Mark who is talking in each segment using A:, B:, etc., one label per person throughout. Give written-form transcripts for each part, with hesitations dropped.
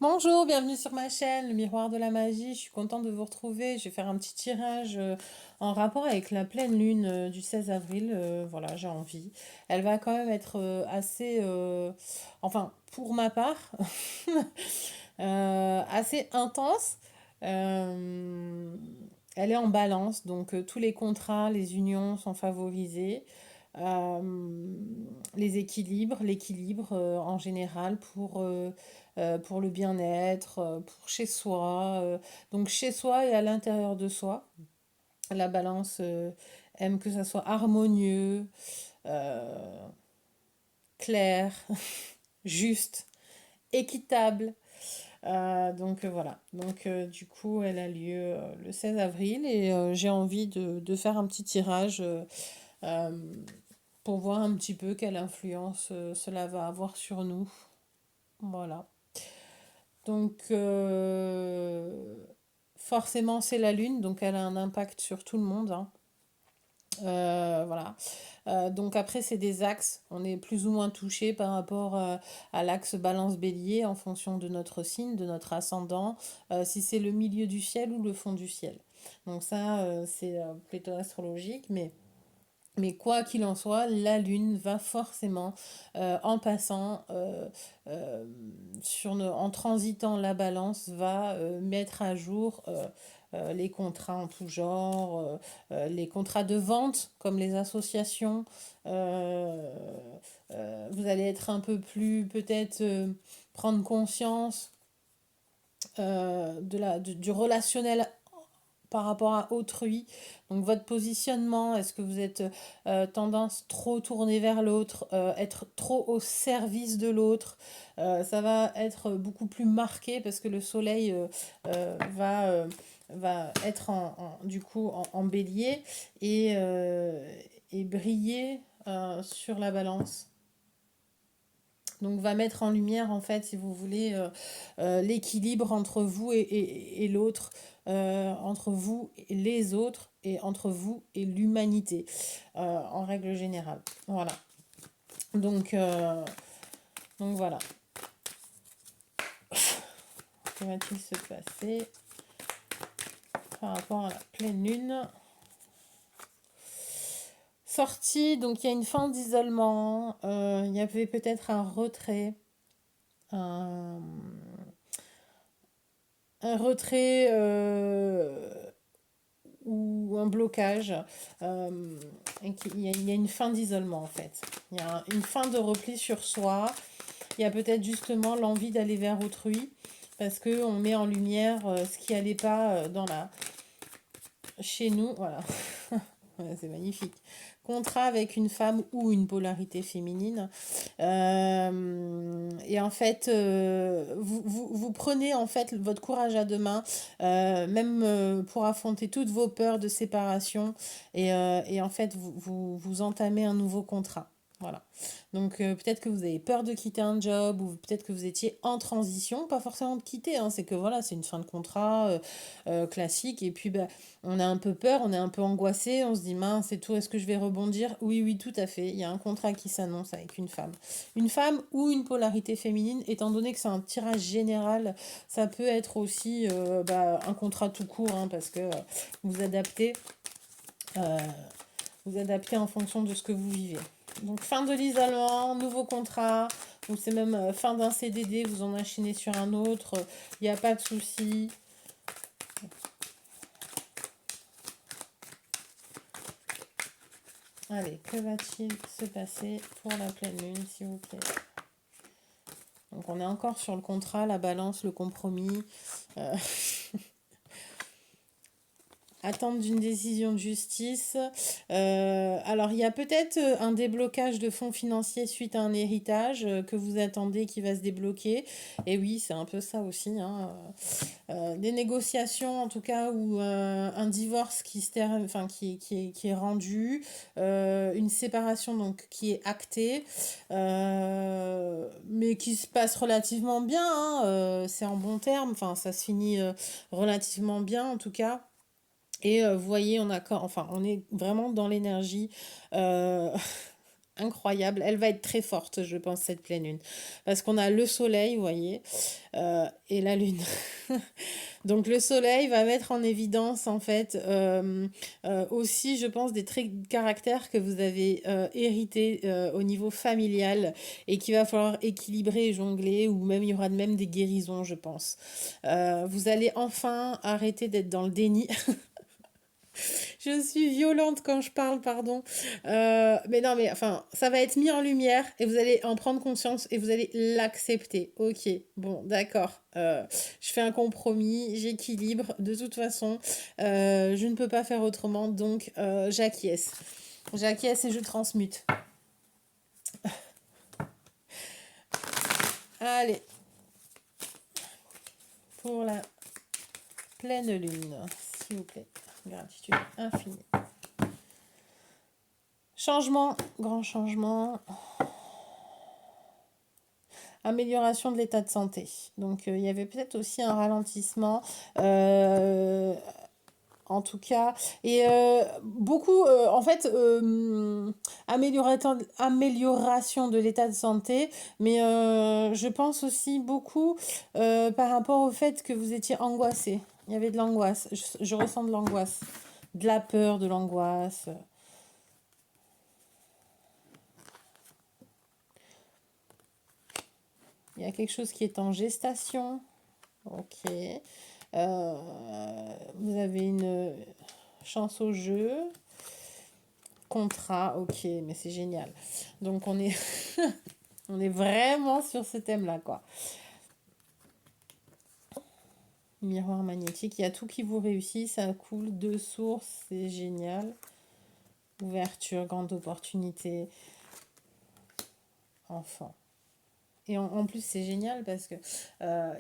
A: Bonjour, bienvenue sur ma chaîne, le miroir de la magie. Je suis contente de vous retrouver. Je vais faire un petit tirage en rapport avec la pleine lune du 16 avril. Voilà, j'ai envie. Elle va quand même être assez, enfin, pour ma part, assez intense. Euh, Elle est en balance, donc tous les contrats, les unions sont favorisés. Euh, l'équilibre en général pour le bien-être, pour chez soi. Donc chez soi et à l'intérieur de soi. La balance aime que ça soit harmonieux, euh, clair, juste, équitable. Donc voilà. Donc du coup, elle a lieu le 16 avril et j'ai envie de faire un petit tirage euh, pour voir un petit peu quelle influence cela va avoir sur nous. Voilà. Donc forcément, c'est la Lune, donc elle a un impact sur tout le monde, hein. Voilà. Donc après, c'est des axes. On est plus ou moins touché par rapport à l'axe balance-bélier en fonction de notre signe, de notre ascendant, si c'est le milieu du ciel ou le fond du ciel. Donc ça, c'est plutôt astrologique, mais quoi qu'il en soit, la Lune va forcément, en passant, en transitant la balance, va mettre à jour les contrats en tout genre, les contrats de vente comme les associations. euh, Vous allez être un peu plus, peut-être, prendre conscience du relationnel par rapport à autrui. Donc votre positionnement, est-ce que vous êtes tendance trop tourné vers l'autre, être trop au service de l'autre. Ça va être beaucoup plus marqué parce que le soleil va être du coup en bélier et briller sur la balance. Donc va mettre en lumière, en fait, si vous voulez, l'équilibre entre vous et l'autre, entre vous et les autres, et entre vous et l'humanité, en règle générale. Voilà. Donc, euh, donc voilà. Que va-t-il se passer par rapport à la pleine lune? Sortie, donc il y a une fin d'isolement, il y avait peut-être un retrait, un, un retrait ou un blocage. euh, il y a une fin d'isolement en fait. Il y a une fin de repli sur soi. Il y a peut-être justement l'envie d'aller vers autrui parce que on met en lumière ce qui allait pas chez nous. Voilà. Ouais, c'est magnifique. Contrat avec une femme ou une polarité féminine. Et en fait, vous prenez en fait votre courage à deux mains, même pour affronter toutes vos peurs de séparation. Et en fait, vous entamez un nouveau contrat. Voilà. Donc peut-être que vous avez peur de quitter un job ou peut-être que vous étiez en transition, pas forcément de quitter, hein, c'est que voilà, c'est une fin de contrat classique et puis bah, on a un peu peur, on est un peu angoissé, on se dit mince et tout, est-ce que je vais rebondir? Oui, oui, tout à fait, il y a un contrat qui s'annonce avec une femme. Une femme ou une polarité féminine, étant donné que c'est un tirage général, ça peut être aussi bah, un contrat tout court, hein, parce que vous adaptez, euh, vous adaptez en fonction de ce que vous vivez. Donc fin de l'isolement, nouveau contrat, ou c'est même fin d'un CDD, vous en enchaînez sur un autre, il n'y a pas de souci. Allez, que va-t-il se passer pour la pleine lune, s'il vous plaît? Donc on est encore sur le contrat, la balance, le compromis. euh, Attente d'une décision de justice. Alors, il y a peut-être un déblocage de fonds financiers suite à un héritage que vous attendez qui va se débloquer. Et oui, c'est un peu ça aussi, hein. Des négociations, en tout cas, ou un divorce enfin, qui est rendu, une séparation donc qui est actée, mais qui se passe relativement bien, hein, c'est en bon terme, enfin, ça se finit relativement bien, en tout cas. Et vous voyez, enfin, on est vraiment dans l'énergie euh, incroyable. Elle va être très forte, je pense, cette pleine lune. Parce qu'on a le soleil, vous voyez, et la lune. Donc le soleil va mettre en évidence, en fait, aussi, je pense, des traits de caractère que vous avez hérités au niveau familial et qu'il va falloir équilibrer et jongler, ou même il y aura même des guérisons, je pense. Vous allez enfin arrêter d'être dans le déni. Je suis violente quand je parle, pardon. Mais non, mais enfin, ça va être mis en lumière et vous allez en prendre conscience et vous allez l'accepter. Ok, bon, d'accord. Je fais un compromis, j'équilibre. De toute façon, je ne peux pas faire autrement, donc j'acquiesce. J'acquiesce et je transmute. Allez, pour la pleine lune, s'il vous plaît. Gratitude infinie. Changement, grand changement. Amélioration de l'état de santé. Donc il y avait peut-être aussi un ralentissement. En tout cas, et beaucoup, en fait, amélioration de l'état de santé, mais je pense aussi beaucoup par rapport au fait que vous étiez angoissé. Il y avait de l'angoisse. Je ressens de l'angoisse, de la peur, de l'angoisse. Il y a quelque chose qui est en gestation. Ok. Vous avez une chance au jeu. Contrat, ok, mais c'est génial. Donc on est, on est vraiment sur ce thème-là, quoi. Miroir magnétique, il y a tout qui vous réussit, ça coule de source, c'est génial. Ouverture, grande opportunité. Enfant. Et en plus, c'est génial parce que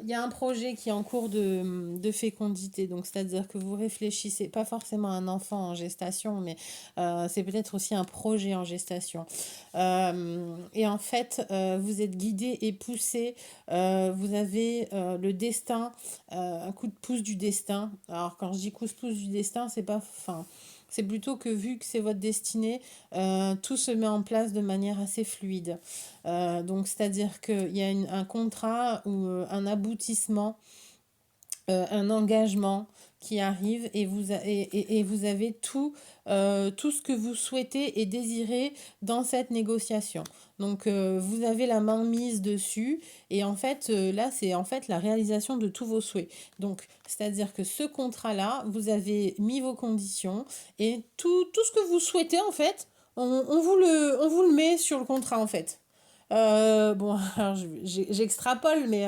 A: y a un projet qui est en cours de fécondité. Donc, c'est-à-dire que vous réfléchissez, pas forcément à un enfant en gestation, mais c'est peut-être aussi un projet en gestation. Et en fait, vous êtes guidé et poussé. Vous avez le destin, un coup de pouce du destin. Alors, quand je dis coup de pouce du destin, c'est pas... Enfin, c'est plutôt que vu que c'est votre destinée, tout se met en place de manière assez fluide. Donc, c'est-à-dire qu'il y a un contrat ou un aboutissement, un engagement qui arrive et et vous avez tout ce que vous souhaitez et désirez dans cette négociation. Donc, vous avez la main mise dessus et en fait, là, c'est en fait la réalisation de tous vos souhaits. Donc, c'est-à-dire que ce contrat-là, vous avez mis vos conditions et tout ce que vous souhaitez, en fait, on vous le met sur le contrat, en fait. Bon, alors j'extrapole, mais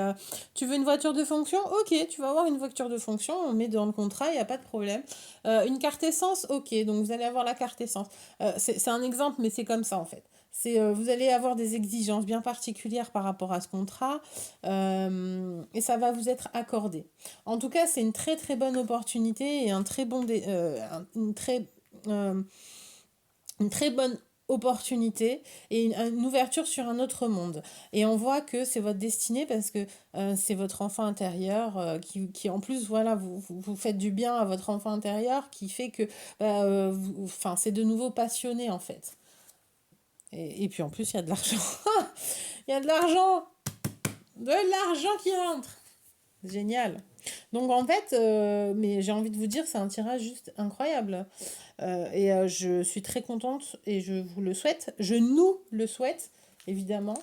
A: tu veux une voiture de fonction? Ok, tu vas avoir une voiture de fonction, on met dans le contrat, il n'y a pas de problème. Une carte essence? Ok, donc vous allez avoir la carte essence. C'est un exemple, mais c'est comme ça en fait. Vous allez avoir des exigences bien particulières par rapport à ce contrat et ça va vous être accordé. En tout cas, c'est une très très bonne opportunité et un très bon euh, une très bonne opportunité et une ouverture sur un autre monde. Et on voit que c'est votre destinée parce que c'est votre enfant intérieur qui en plus, voilà, vous faites du bien à votre enfant intérieur qui fait que enfin, c'est de nouveau passionné en fait. Et puis en plus, il y a de l'argent. Il y a de l'argent. De l'argent qui rentre. Génial. Donc en fait, mais j'ai envie de vous dire, c'est un tirage juste incroyable. Je suis très contente et je vous le souhaite. Je nous le souhaite, évidemment.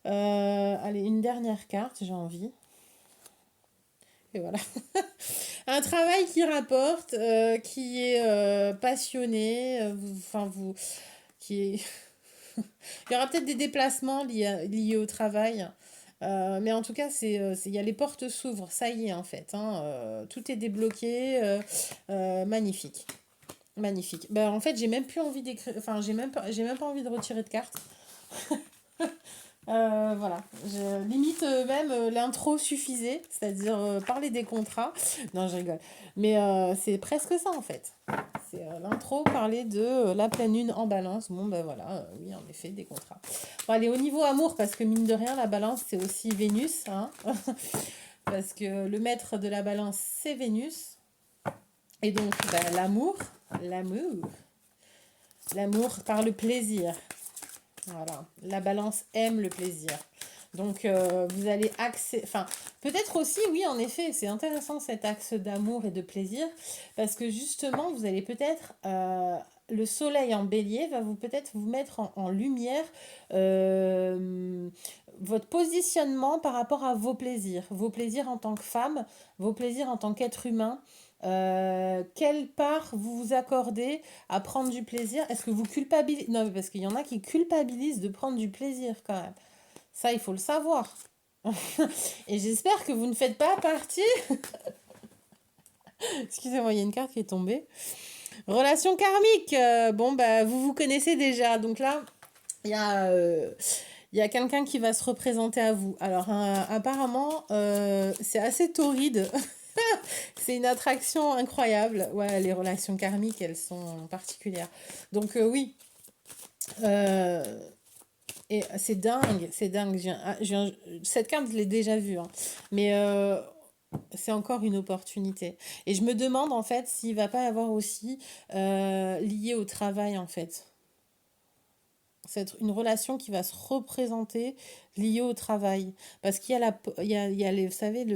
A: Allez, une dernière carte, j'ai envie. Et voilà. Un travail qui rapporte, qui est passionné, qui est... Il y aura peut-être des déplacements liés au travail. Mais en tout cas, il y a les portes s'ouvrent, ça y est en fait. Hein, tout est débloqué, magnifique. Magnifique. Ben, en fait, j'ai même plus envie d'écrire. Enfin, j'ai même pas envie de retirer de cartes. Voilà. Limite, même l'intro suffisait, c'est-à-dire parler des contrats. Non, je rigole. Mais c'est presque ça en fait. C'est l'intro, parler de la pleine lune en balance. Bon, ben voilà, oui, en effet, des contrats. Bon, allez, au niveau amour, parce que mine de rien, la balance, c'est aussi Vénus. Hein. Parce que le maître de la balance, c'est Vénus. Et donc, l'amour. L'amour par le plaisir. Voilà, la balance aime le plaisir. Donc, vous allez axer... Enfin, peut-être aussi, oui, en effet, c'est intéressant cet axe d'amour et de plaisir, parce que justement, vous allez peut-être... le soleil en bélier va vous peut-être vous mettre en lumière euh, votre positionnement par rapport à vos plaisirs en tant que femme, vos plaisirs en tant qu'être humain. Quelle part vous vous accordez à prendre du plaisir? Est-ce que vous culpabilisez? Non, mais parce qu'il y en a qui culpabilisent de prendre du plaisir quand même. Ça, il faut le savoir. Et j'espère que vous ne faites pas partie. Excusez-moi, il y a une carte qui est tombée. Relation karmique. Bon, bah, vous vous connaissez déjà. Donc là, il y a, il y a quelqu'un qui va se représenter à vous. Alors, apparemment, c'est assez torride. C'est une attraction incroyable. Ouais, les relations karmiques, elles sont particulières. Donc, oui. Euh, et c'est dingue, c'est dingue. Cette carte, je l'ai déjà vue, hein. Mais c'est encore une opportunité. Et je me demande, en fait, s'il va pas y avoir aussi lié au travail, en fait. C'est une relation qui va se représenter liée au travail. Parce qu'il y a il y a les, vous savez,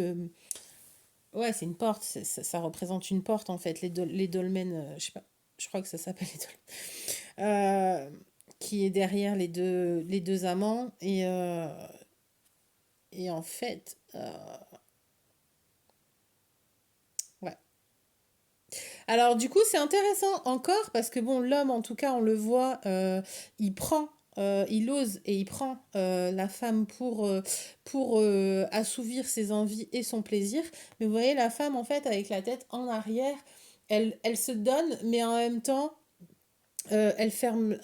A: ouais, c'est une porte. Ça représente une porte, en fait. Les dolmens, je sais pas, je crois que ça s'appelle les dolmens. Qui est derrière les deux amants. Et en fait, ouais. Alors du coup, c'est intéressant encore parce que bon, l'homme, en tout cas, on le voit, il prend, il ose et il prend la femme pour assouvir ses envies et son plaisir. Mais vous voyez, la femme, en fait, avec la tête en arrière, elle se donne, mais en même temps, elle ferme,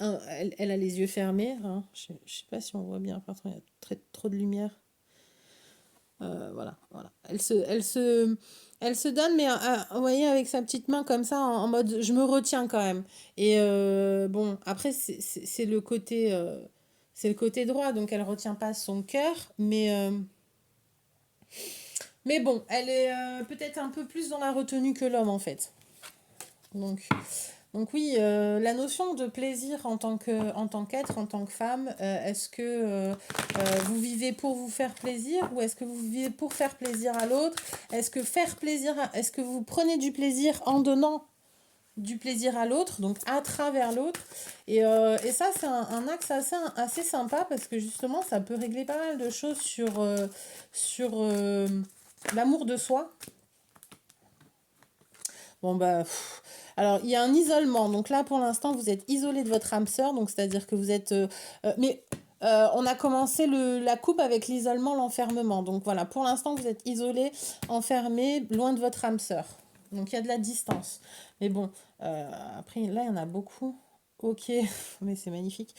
A: elle a les yeux fermés, hein. Je ne sais pas si on voit bien, pardon, il y a trop de lumière. Voilà, voilà. Elle se donne, mais vous voyez, avec sa petite main comme ça, en mode je me retiens quand même. Et bon, après, c'est le côté droit, donc elle retient pas son cœur, mais bon, elle est peut-être un peu plus dans la retenue que l'homme en fait. Donc, donc oui, la notion de plaisir en tant qu'être, en tant que femme, est-ce que vous vivez pour vous faire plaisir ou est-ce que vous vivez pour faire plaisir à l'autre? Est-ce que vous prenez du plaisir en donnant du plaisir à l'autre, donc à travers l'autre? Et ça, c'est un axe assez sympa parce que justement, ça peut régler pas mal de choses sur l'amour de soi. Bon, bah. Alors, il y a un isolement. Donc là, pour l'instant, vous êtes isolé de votre âme sœur. Donc, c'est-à-dire que vous êtes. Mais on a commencé la coupe avec l'isolement, l'enfermement. Donc voilà, pour l'instant, vous êtes isolé, enfermé, loin de votre âme sœur. Donc il y a de la distance. Mais bon, après, là, il y en a beaucoup. Ok, mais c'est magnifique.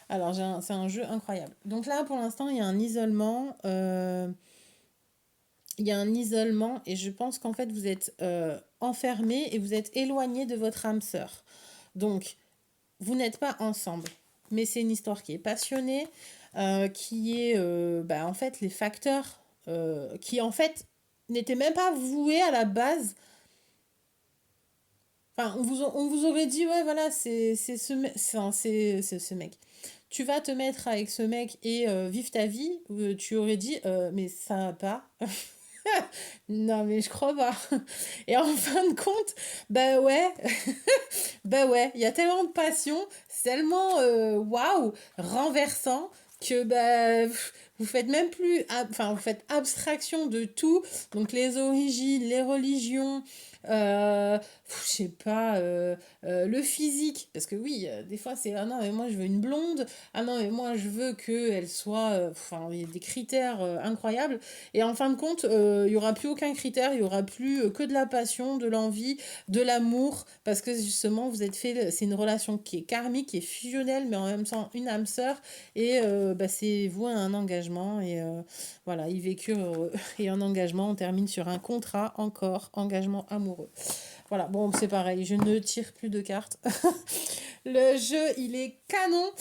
A: Alors, c'est un jeu incroyable. Donc là, pour l'instant, il y a un isolement. Il y a un isolement et je pense qu'en fait vous êtes enfermé et vous êtes éloigné de votre âme sœur. Donc vous n'êtes pas ensemble. Mais c'est une histoire qui est passionnée, qui est bah, en fait les facteurs qui en fait n'étaient même pas voués à la base. Enfin, on vous aurait dit, ouais, voilà, c'est ce mec. Tu vas te mettre avec ce mec et vivre ta vie. Tu aurais dit, mais ça va pas. Non, mais je crois pas. Et en fin de compte, bah ouais, bah ouais, il y a tellement de passion, c'est tellement waouh, renversant que bah vous faites même plus, enfin vous faites abstraction de tout, donc les origines, les religions, je sais pas, le physique, parce que oui, des fois c'est ah non mais moi je veux une blonde, ah non mais moi je veux qu'elle soit, enfin il y a des critères incroyables. Et en fin de compte, il y aura plus aucun critère, il y aura plus que de la passion, de l'envie, de l'amour, parce que justement, vous êtes fait, c'est une relation qui est karmique, qui est fusionnelle, mais en même temps une âme sœur, et bah, c'est vous un engagement, et voilà, y vécurent heureux. Et un engagement, on termine sur un contrat, encore, engagement amoureux. Voilà, bon, c'est pareil, je ne tire plus de cartes. Le jeu, il est canon.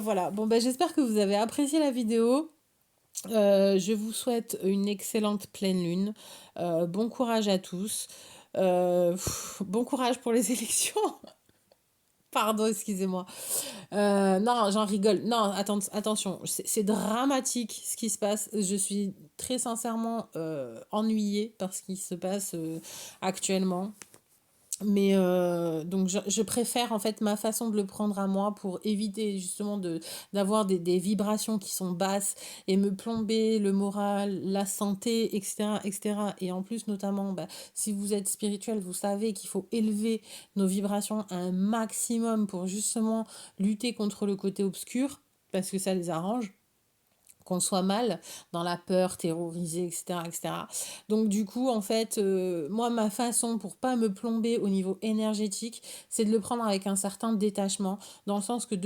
A: Voilà, bon, bah, j'espère que vous avez apprécié la vidéo. Je vous souhaite une excellente pleine lune. Bon courage à tous. Bon courage pour les élections. Pardon, excusez-moi. Non, j'en rigole. Non, attention, c'est dramatique ce qui se passe. Je suis très sincèrement ennuyée par ce qui se passe actuellement. Mais donc je préfère en fait ma façon de le prendre à moi pour éviter justement d'avoir des vibrations qui sont basses et me plomber le moral, la santé, etc., etc. Et cetera. Et en plus notamment, bah, si vous êtes spirituel, vous savez qu'il faut élever nos vibrations à un maximum pour justement lutter contre le côté obscur parce que ça les arrange qu'on soit mal, dans la peur, terrorisé, etc., etc. Donc du coup, en fait, moi, ma façon pour pas me plomber au niveau énergétique, c'est de le prendre avec un certain détachement, dans le sens que euh,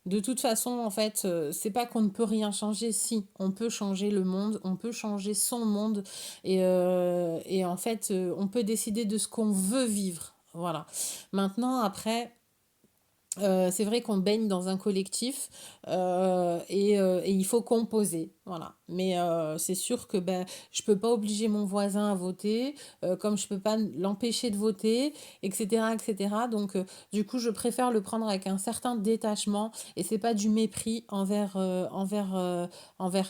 A: de toute façon, en fait, c'est pas qu'on ne peut rien changer, si, on peut changer le monde, on peut changer son monde, et en fait, on peut décider de ce qu'on veut vivre. Voilà. Maintenant, après, c'est vrai qu'on baigne dans un collectif et il faut composer, voilà. Mais c'est sûr que ben, je peux pas obliger mon voisin à voter, comme je peux pas l'empêcher de voter, etc., etc. Donc du coup, je préfère le prendre avec un certain détachement et c'est pas du mépris envers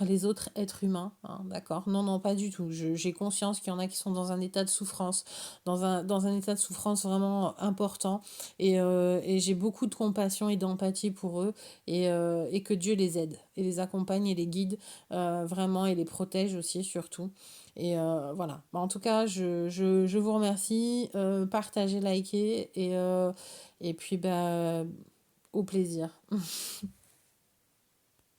A: les autres êtres humains, hein, d'accord? Non, non, pas du tout. J'ai conscience qu'il y en a qui sont dans un état de souffrance, dans un état de souffrance vraiment important et j'ai beaucoup de compassion et d'empathie pour eux et que Dieu les aide et les accompagne et les guide vraiment et les protège aussi surtout. Et voilà. Bah, en tout cas, je vous remercie. Partagez, likez et puis bah, au plaisir.